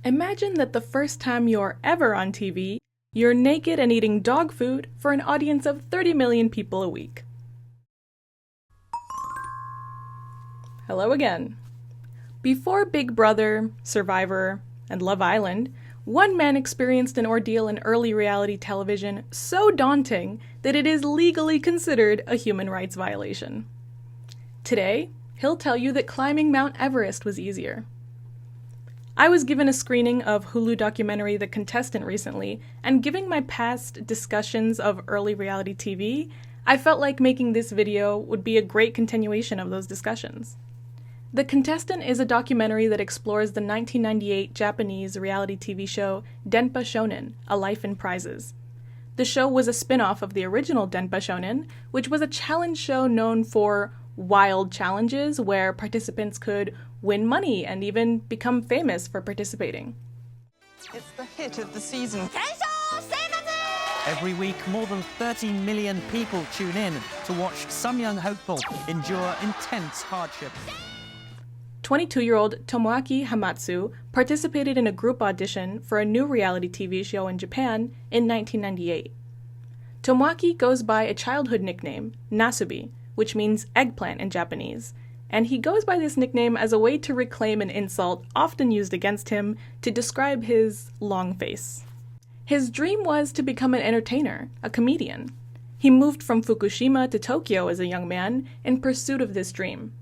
Imagine that the first time you're ever on TV, you're naked and eating dog food for an audience of 30 million people a week. Hello again. Before Big Brother, Survivor, and Love Island, one man experienced an ordeal in early reality television so daunting that it is legally considered a human rights violation. Today, he'll tell you that climbing Mount Everest was easier. I was given a screening of Hulu documentary The Contestant recently, and given my past discussions of early reality TV, I felt like making this video would be a great continuation of those discussions. The Contestant is a documentary that explores the 1998 Japanese reality TV show Denpa Shonen, A Life in Prizes. The show was a spin-off of the original Denpa Shonen, which was a challenge show known for wild challenges where participants could win money and even become famous for participating. It's the hit of the season. Every week, more than 30 million people tune in to watch some young hopeful endure intense hardship. 22-year-old Tomoaki Hamatsu participated in a group audition for a new reality TV show in Japan in 1998. Tomoaki goes by a childhood nickname, Nasubi, which means eggplant in Japanese, and he goes by this nickname as a way to reclaim an insult often used against him to describe his long face. His dream was to become an entertainer, a comedian. He moved from Fukushima to Tokyo as a young man in pursuit of this dream.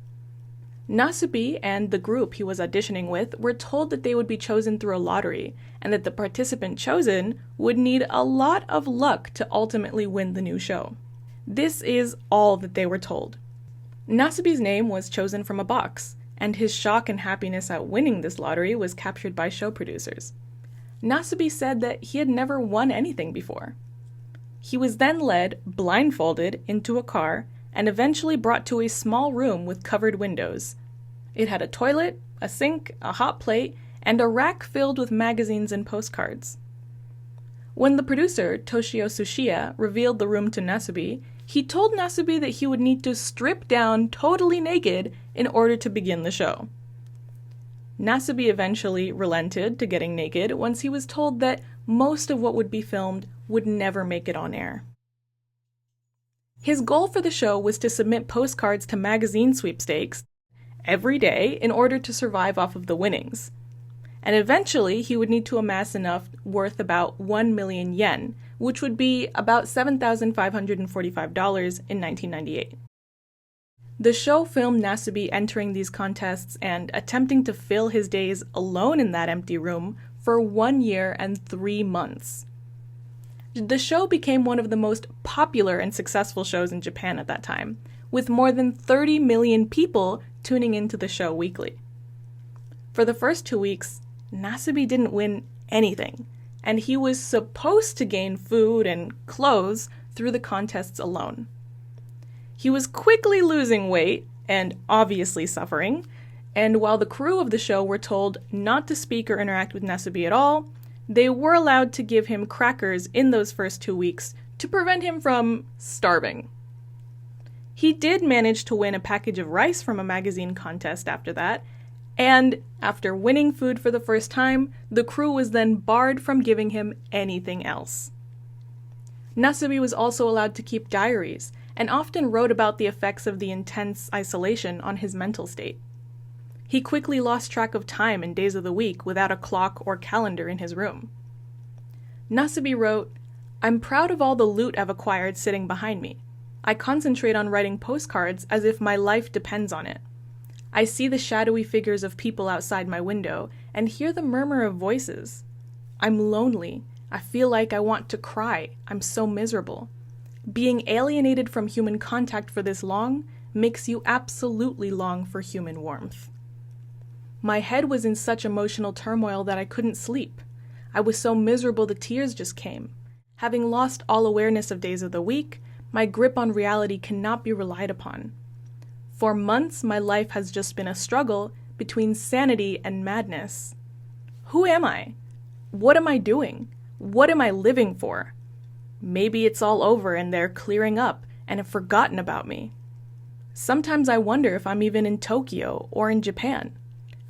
Nasubi and the group he was auditioning with were told that they would be chosen through a lottery, and that the participant chosen would need a lot of luck to ultimately win the new show. This is all that they were told. Nasubi's name was chosen from a box, and his shock and happiness at winning this lottery was captured by show producers. Nasubi said that he had never won anything before. He was then led, blindfolded, into a car, and eventually brought to a small room with covered windows. It had a toilet, a sink, a hot plate, and a rack filled with magazines and postcards. When the producer, Toshio Tsuchiya, revealed the room to Nasubi, he told Nasubi that he would need to strip down totally naked in order to begin the show. Nasubi eventually relented to getting naked once he was told that most of what would be filmed would never make it on air. His goal for the show was to submit postcards to magazine sweepstakes every day in order to survive off of the winnings. And eventually he would need to amass enough worth about 1 million yen, which would be about $7,545 in 1998. The show filmed Nasubi entering these contests and attempting to fill his days alone in that empty room for 1 year and 3 months. The show became one of the most popular and successful shows in Japan at that time, with more than 30 million people tuning into the show weekly. For the first 2 weeks, Nasubi didn't win anything, and he was supposed to gain food and clothes through the contests alone. He was quickly losing weight, and obviously suffering, and while the crew of the show were told not to speak or interact with Nasubi at all, they were allowed to give him crackers in those first 2 weeks to prevent him from starving. He did manage to win a package of rice from a magazine contest after that, and after winning food for the first time, the crew was then barred from giving him anything else. Nasubi was also allowed to keep diaries, and often wrote about the effects of the intense isolation on his mental state. He quickly lost track of time and days of the week without a clock or calendar in his room. Nasubi wrote, "I'm proud of all the loot I've acquired sitting behind me. I concentrate on writing postcards as if my life depends on it. I see the shadowy figures of people outside my window and hear the murmur of voices. I'm lonely. I feel like I want to cry. I'm so miserable. Being alienated from human contact for this long makes you absolutely long for human warmth. My head was in such emotional turmoil that I couldn't sleep. I was so miserable the tears just came. Having lost all awareness of days of the week, my grip on reality cannot be relied upon. For months, my life has just been a struggle between sanity and madness. Who am I? What am I doing? What am I living for? Maybe it's all over and they're clearing up and have forgotten about me. Sometimes I wonder if I'm even in Tokyo or in Japan.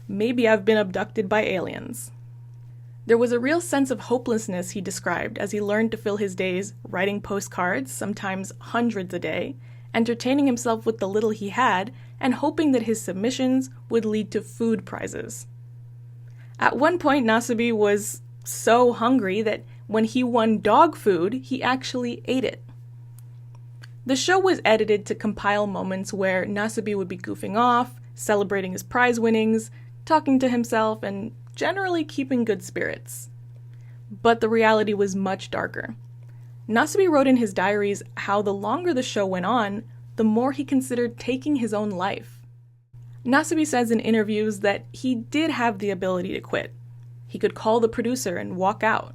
Maybe I've been abducted by aliens." There was a real sense of hopelessness he described as he learned to fill his days writing postcards, sometimes hundreds a day, entertaining himself with the little he had, and hoping that his submissions would lead to food prizes. At one point, Nasubi was so hungry that when he won dog food, he actually ate it. The show was edited to compile moments where Nasubi would be goofing off, celebrating his prize winnings, talking to himself, and generally keeping good spirits. But the reality was much darker. Nasubi wrote in his diaries how the longer the show went on, the more he considered taking his own life. Nasubi says in interviews that he did have the ability to quit. He could call the producer and walk out,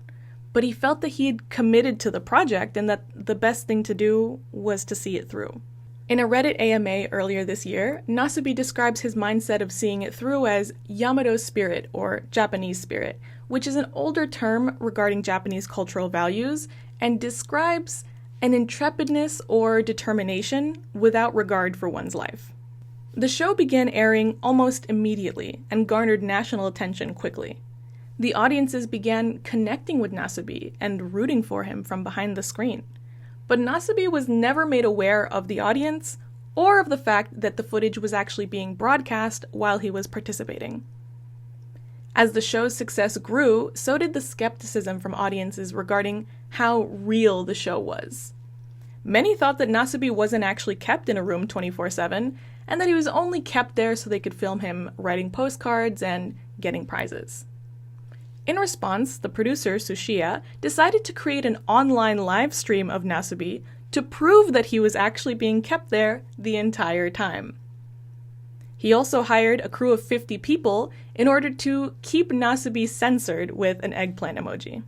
but he felt that he had committed to the project and that the best thing to do was to see it through. In a Reddit AMA earlier this year, Nasubi describes his mindset of seeing it through as Yamato spirit, or Japanese spirit, which is an older term regarding Japanese cultural values and describes an intrepidness or determination without regard for one's life. The show began airing almost immediately and garnered national attention quickly. The audiences began connecting with Nasubi and rooting for him from behind the screen. But Nasubi was never made aware of the audience or of the fact that the footage was actually being broadcast while he was participating. As the show's success grew, so did the skepticism from audiences regarding how real the show was. Many thought that Nasubi wasn't actually kept in a room 24/7, and that he was only kept there so they could film him writing postcards and getting prizes. In response, the producer, Tsushiya, decided to create an online live stream of Nasubi to prove that he was actually being kept there the entire time. He also hired a crew of 50 people in order to keep Nasubi censored with an eggplant emoji.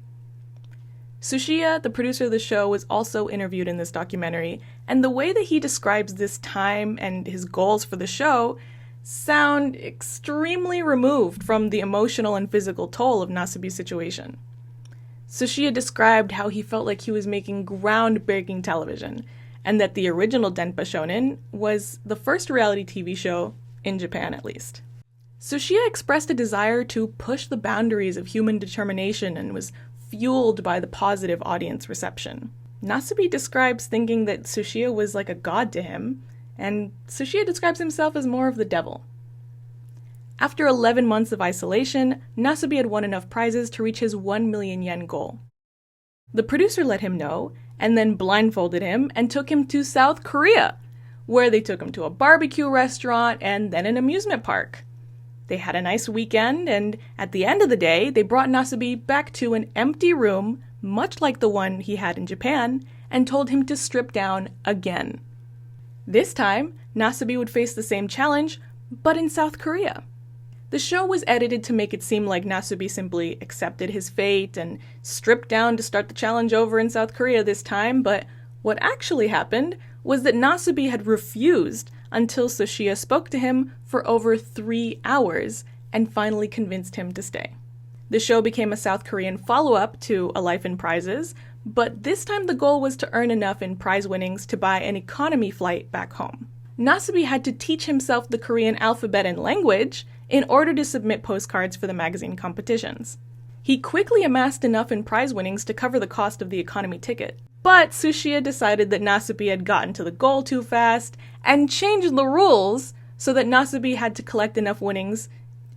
Tsushiya, the producer of the show, was also interviewed in this documentary, and the way that he describes this time and his goals for the show sound extremely removed from the emotional and physical toll of Nasubi's situation. Tsushiya described how he felt like he was making groundbreaking television, and that the original Denpa Shonen was the first reality TV show, in Japan at least. Tsushiya expressed a desire to push the boundaries of human determination and was fueled by the positive audience reception. Nasubi describes thinking that Tsushiya was like a god to him, and Tsushiya describes himself as more of the devil. After 11 months of isolation, Nasubi had won enough prizes to reach his 1 million yen goal. The producer let him know, and then blindfolded him and took him to South Korea, where they took him to a barbecue restaurant and then an amusement park. They had a nice weekend, and at the end of the day, they brought Nasubi back to an empty room, much like the one he had in Japan, and told him to strip down again. This time, Nasubi would face the same challenge, but in South Korea. The show was edited to make it seem like Nasubi simply accepted his fate and stripped down to start the challenge over in South Korea this time, but what actually happened was that Nasubi had refused until Tsushiya spoke to him for over 3 hours and finally convinced him to stay. The show became a South Korean follow-up to A Life in Prizes, but this time the goal was to earn enough in prize winnings to buy an economy flight back home. Nasubi had to teach himself the Korean alphabet and language in order to submit postcards for the magazine competitions. He quickly amassed enough in prize winnings to cover the cost of the economy ticket, but Tsushiya decided that Nasubi had gotten to the goal too fast and changed the rules so that Nasubi had to collect enough winnings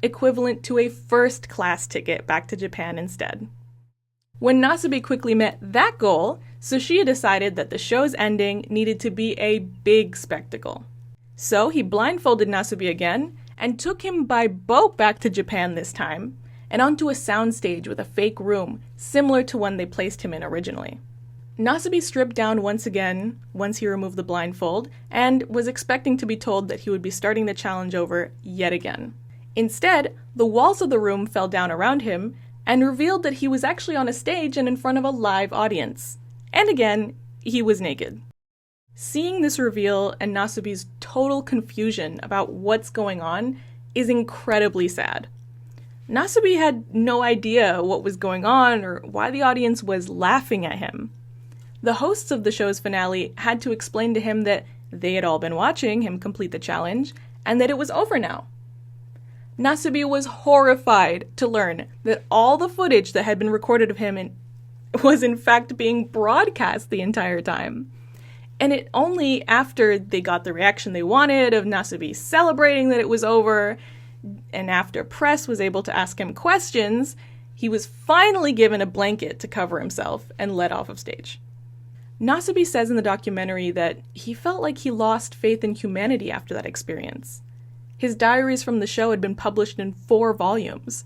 equivalent to a first-class ticket back to Japan instead. When Nasubi quickly met that goal, Tsushiya decided that the show's ending needed to be a big spectacle. So he blindfolded Nasubi again and took him by boat back to Japan this time, and onto a soundstage with a fake room similar to one they placed him in originally. Nasubi stripped down once again once he removed the blindfold, and was expecting to be told that he would be starting the challenge over yet again. Instead, the walls of the room fell down around him and revealed that he was actually on a stage and in front of a live audience. And again, he was naked. Seeing this reveal and Nasubi's total confusion about what's going on is incredibly sad. Nasubi had no idea what was going on or why the audience was laughing at him. The hosts of the show's finale had to explain to him that they had all been watching him complete the challenge and that it was over now. Nasubi was horrified to learn that all the footage that had been recorded of him was in fact being broadcast the entire time. And it only after they got the reaction they wanted of Nasubi celebrating that it was over, and after press was able to ask him questions, he was finally given a blanket to cover himself and led off of stage. Nasubi says in the documentary that he felt like he lost faith in humanity after that experience. His diaries from the show had been published in 4 volumes.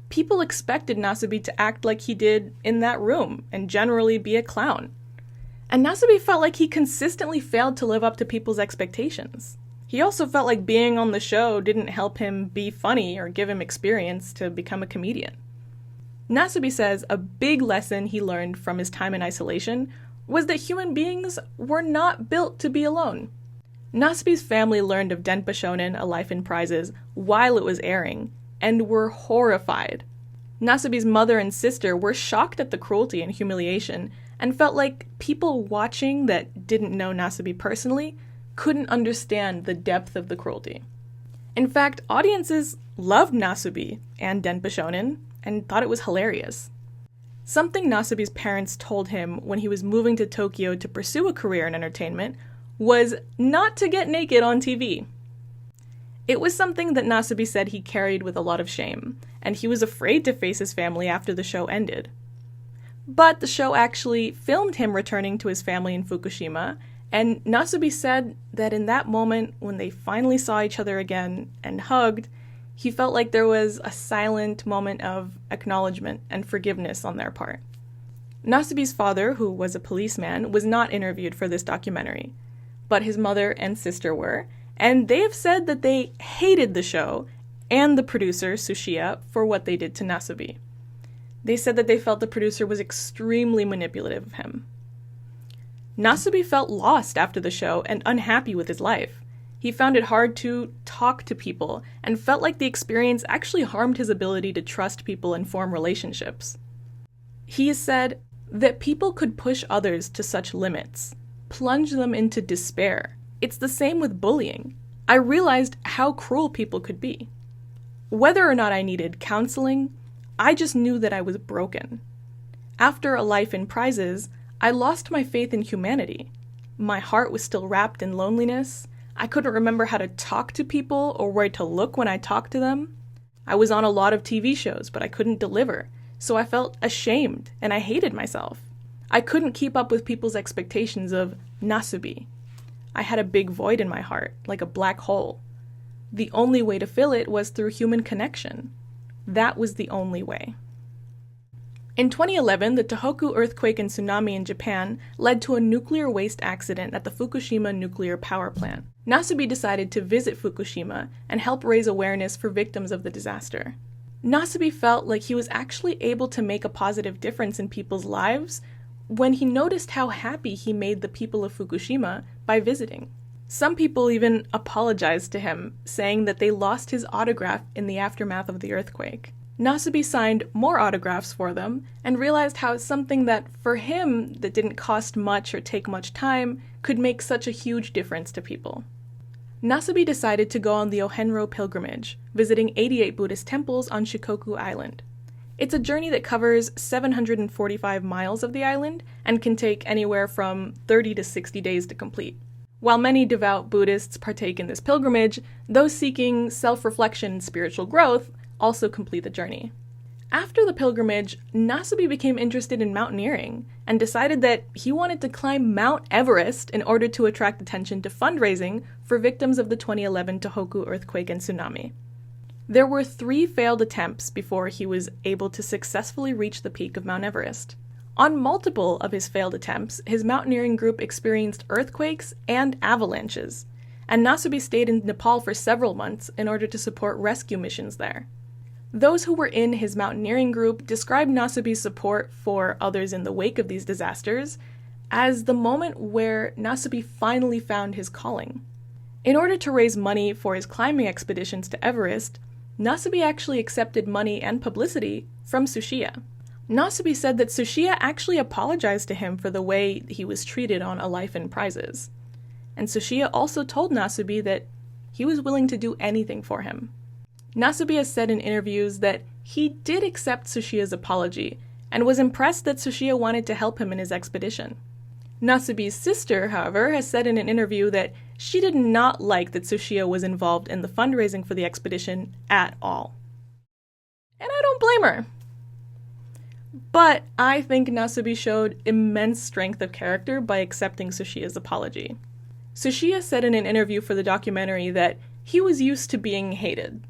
People expected Nasubi to act like he did in that room and generally be a clown. And Nasubi felt like he consistently failed to live up to people's expectations. He also felt like being on the show didn't help him be funny or give him experience to become a comedian. Nasubi says a big lesson he learned from his time in isolation was that human beings were not built to be alone. Nasubi's family learned of Denpa Shonen, A Life in Prizes, while it was airing, and were horrified. Nasubi's mother and sister were shocked at the cruelty and humiliation, and felt like people watching that didn't know Nasubi personally couldn't understand the depth of the cruelty. In fact, audiences loved Nasubi and Denpa Shonen and thought it was hilarious. Something Nasubi's parents told him when he was moving to Tokyo to pursue a career in entertainment was not to get naked on TV. It was something that Nasubi said he carried with a lot of shame, and he was afraid to face his family after the show ended. But the show actually filmed him returning to his family in Fukushima, and Nasubi said that in that moment, when they finally saw each other again and hugged, he felt like there was a silent moment of acknowledgement and forgiveness on their part. Nasubi's father, who was a policeman, was not interviewed for this documentary, but his mother and sister were, and they have said that they hated the show and the producer, Tsushiya, for what they did to Nasubi. They said that they felt the producer was extremely manipulative of him. Nasubi felt lost after the show and unhappy with his life. He found it hard to talk to people and felt like the experience actually harmed his ability to trust people and form relationships. He has said that people could push others to such limits, plunge them into despair. It's the same with bullying. I realized how cruel people could be. Whether or not I needed counseling, I just knew that I was broken. After A Life in Prizes, I lost my faith in humanity. My heart was still wrapped in loneliness. I couldn't remember how to talk to people or where to look when I talked to them. I was on a lot of TV shows, but I couldn't deliver, so I felt ashamed and I hated myself. I couldn't keep up with people's expectations of Nasubi. I had a big void in my heart, like a black hole. The only way to fill it was through human connection. That was the only way. In 2011, the Tohoku earthquake and tsunami in Japan led to a nuclear waste accident at the Fukushima nuclear power plant. Nasubi decided to visit Fukushima and help raise awareness for victims of the disaster. Nasubi felt like he was actually able to make a positive difference in people's lives when he noticed how happy he made the people of Fukushima by visiting. Some people even apologized to him, saying that they lost his autograph in the aftermath of the earthquake. Nasubi signed more autographs for them and realized how something that, for him, that didn't cost much or take much time, could make such a huge difference to people. Nasubi decided to go on the Ohenro Pilgrimage, visiting 88 Buddhist temples on Shikoku Island. It's a journey that covers 745 miles of the island and can take anywhere from 30 to 60 days to complete. While many devout Buddhists partake in this pilgrimage, those seeking self-reflection and spiritual growth also complete the journey. After the pilgrimage, Nasubi became interested in mountaineering and decided that he wanted to climb Mount Everest in order to attract attention to fundraising for victims of the 2011 Tohoku earthquake and tsunami. There were 3 failed attempts before he was able to successfully reach the peak of Mount Everest. On multiple of his failed attempts, his mountaineering group experienced earthquakes and avalanches, and Nasubi stayed in Nepal for several months in order to support rescue missions there. Those who were in his mountaineering group described Nasubi's support for others in the wake of these disasters as the moment where Nasubi finally found his calling. In order to raise money for his climbing expeditions to Everest, Nasubi actually accepted money and publicity from Tsushiya. Nasubi said that Tsushiya actually apologized to him for the way he was treated on A Life in Prizes. And Tsushiya also told Nasubi that he was willing to do anything for him. Nasubi has said in interviews that he did accept Tsushiya's apology and was impressed that Tsushiya wanted to help him in his expedition. Nasubi's sister, however, has said in an interview that she did not like that Tsushiya was involved in the fundraising for the expedition at all. And I don't blame her. But I think Nasubi showed immense strength of character by accepting Tsushiya's apology. Tsushiya said in an interview for the documentary that he was used to being hated,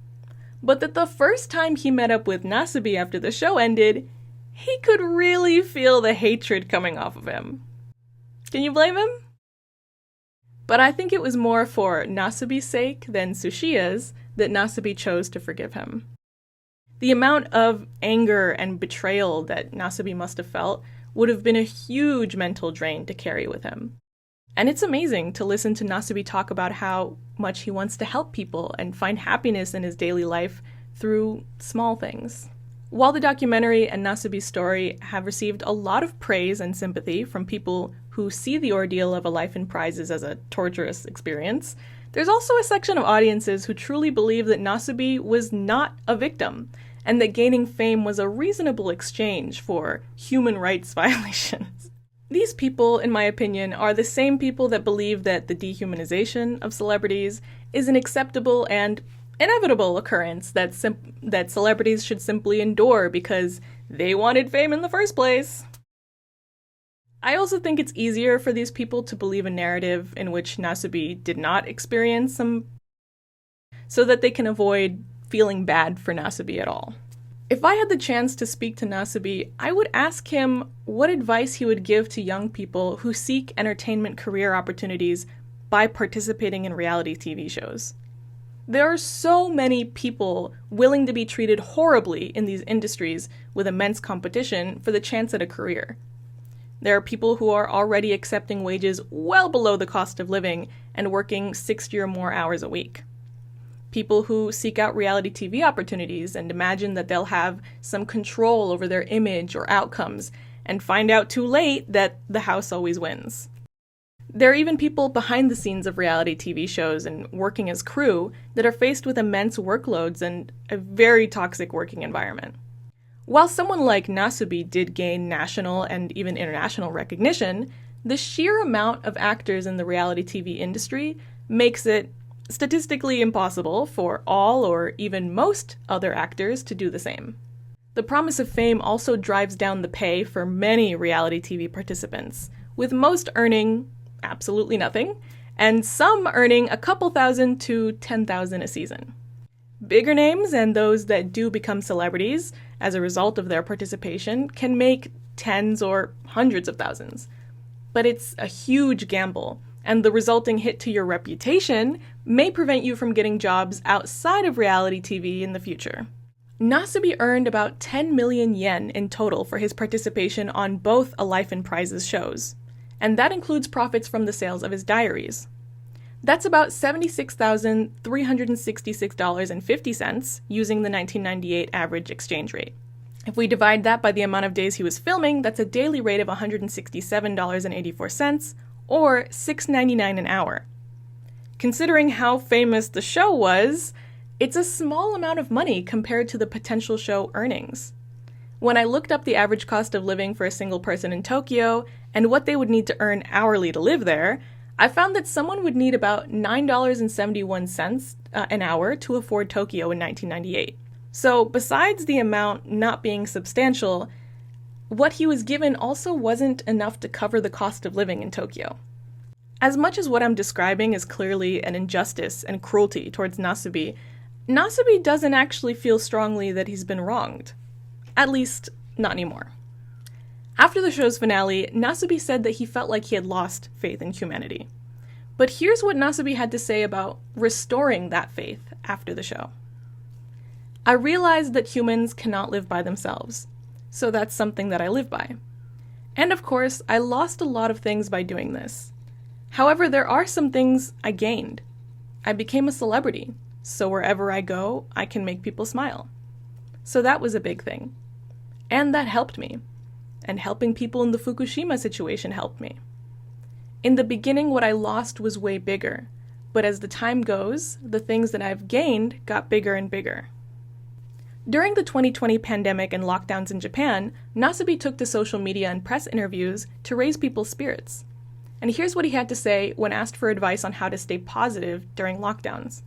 but that the first time he met up with Nasubi after the show ended, he could really feel the hatred coming off of him. Can you blame him? But I think it was more for Nasubi's sake than Tsushiya's that Nasubi chose to forgive him. The amount of anger and betrayal that Nasubi must have felt would have been a huge mental drain to carry with him. And it's amazing to listen to Nasubi talk about how much he wants to help people and find happiness in his daily life through small things. While the documentary and Nasubi's story have received a lot of praise and sympathy from people who see the ordeal of a life in prizes as a torturous experience, there's also a section of audiences who truly believe that Nasubi was not a victim, and that gaining fame was a reasonable exchange for human rights violations. These people, in my opinion, are the same people that believe that the dehumanization of celebrities is an acceptable and inevitable occurrence that celebrities should simply endure because they wanted fame in the first place. I also think it's easier for these people to believe a narrative in which Nasubi did not experience so that they can avoid feeling bad for Nasubi at all. If I had the chance to speak to Nasubi, I would ask him what advice he would give to young people who seek entertainment career opportunities by participating in reality TV shows. There are so many people willing to be treated horribly in these industries with immense competition for the chance at a career. There are people who are already accepting wages well below the cost of living and working 60 or more hours a week. People who seek out reality TV opportunities and imagine that they'll have some control over their image or outcomes and find out too late that the house always wins. There are even people behind the scenes of reality TV shows and working as crew that are faced with immense workloads and a very toxic working environment. While someone like Nasubi did gain national and even international recognition, the sheer amount of actors in the reality TV industry makes it statistically impossible for all or even most other actors to do the same. The promise of fame also drives down the pay for many reality TV participants, with most earning absolutely nothing, and some earning a couple thousand to 10,000 a season. Bigger names and those that do become celebrities as a result of their participation can make tens or hundreds of thousands. But it's a huge gamble, and the resulting hit to your reputation may prevent you from getting jobs outside of reality TV in the future. Nasubi earned about 10 million yen in total for his participation on both A Life in Prizes shows, and that includes profits from the sales of his diaries. That's about $76,366.50 using the 1998 average exchange rate. If we divide that by the amount of days he was filming, that's a daily rate of $167.84, or $6.99 an hour. Considering how famous the show was, it's a small amount of money compared to the potential show earnings. When I looked up the average cost of living for a single person in Tokyo and what they would need to earn hourly to live there, I found that someone would need about $9.71 an hour to afford Tokyo in 1998. So besides the amount not being substantial, what he was given also wasn't enough to cover the cost of living in Tokyo. As much as what I'm describing is clearly an injustice and cruelty towards Nasubi, Nasubi doesn't actually feel strongly that he's been wronged. At least, not anymore. After the show's finale, Nasubi said that he felt like he had lost faith in humanity. But here's what Nasubi had to say about restoring that faith after the show. I realized that humans cannot live by themselves, so that's something that I live by. And of course, I lost a lot of things by doing this. However, there are some things I gained. I became a celebrity, so wherever I go, I can make people smile. So that was a big thing. And that helped me. And helping people in the Fukushima situation helped me. In the beginning, what I lost was way bigger, but as the time goes, the things that I've gained got bigger and bigger. During the 2020 pandemic and lockdowns in Japan, Nasubi took to social media and press interviews to raise people's spirits. And here's what he had to say when asked for advice on how to stay positive during lockdowns.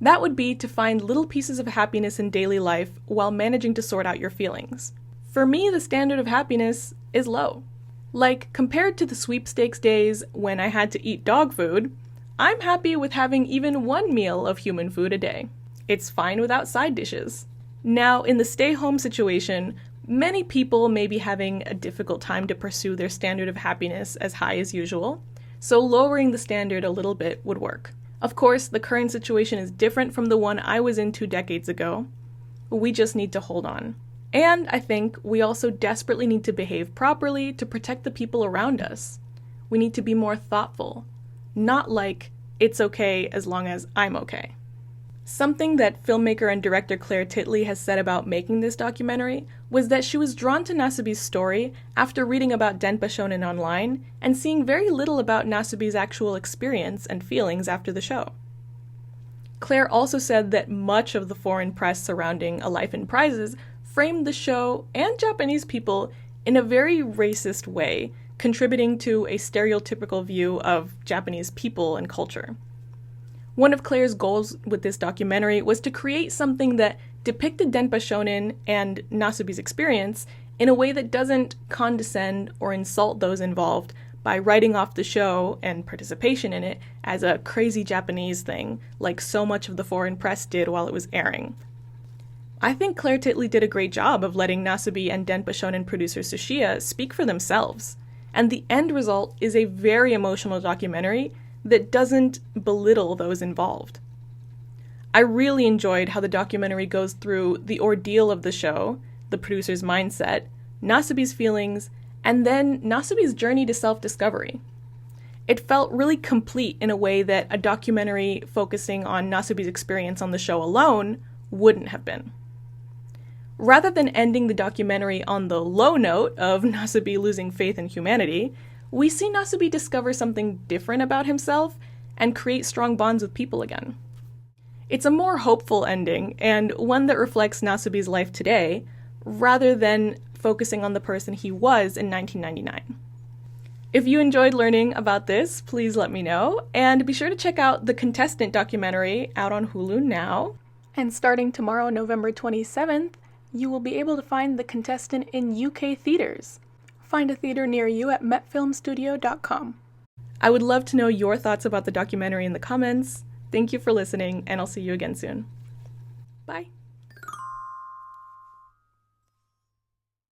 That would be to find little pieces of happiness in daily life while managing to sort out your feelings. For me, the standard of happiness is low. Like, compared to the sweepstakes days when I had to eat dog food, I'm happy with having even one meal of human food a day. It's fine without side dishes. Now, in the stay-home situation, many people may be having a difficult time to pursue their standard of happiness as high as usual, so lowering the standard a little bit would work. Of course, the current situation is different from the one I was in 2 decades ago. We just need to hold on. And I think we also desperately need to behave properly to protect the people around us. We need to be more thoughtful, not like, it's okay as long as I'm okay. Something that filmmaker and director Clair Titley has said about making this documentary was that she was drawn to Nasubi's story after reading about Denpa Shonen online and seeing very little about Nasubi's actual experience and feelings after the show. Claire also said that much of the foreign press surrounding A Life in Prizes framed the show and Japanese people in a very racist way, contributing to a stereotypical view of Japanese people and culture. One of Claire's goals with this documentary was to create something that depicted Denpa Shonen and Nasubi's experience in a way that doesn't condescend or insult those involved by writing off the show and participation in it as a crazy Japanese thing, like so much of the foreign press did while it was airing. I think Clair Titley did a great job of letting Nasubi and Denpa Shonen producer Tsuchiya speak for themselves, and the end result is a very emotional documentary that doesn't belittle those involved. I really enjoyed how the documentary goes through the ordeal of the show, the producer's mindset, Nasubi's feelings, and then Nasubi's journey to self-discovery. It felt really complete in a way that a documentary focusing on Nasubi's experience on the show alone wouldn't have been. Rather than ending the documentary on the low note of Nasubi losing faith in humanity, we see Nasubi discover something different about himself and create strong bonds with people again. It's a more hopeful ending, and one that reflects Nasubi's life today, rather than focusing on the person he was in 1999. If you enjoyed learning about this, please let me know, and be sure to check out the Contestant documentary out on Hulu now. And starting tomorrow, November 27th, you will be able to find The Contestant in UK theaters. Find a theater near you at metfilmstudio.com. I would love to know your thoughts about the documentary in the comments. Thank you for listening, and I'll see you again soon. Bye.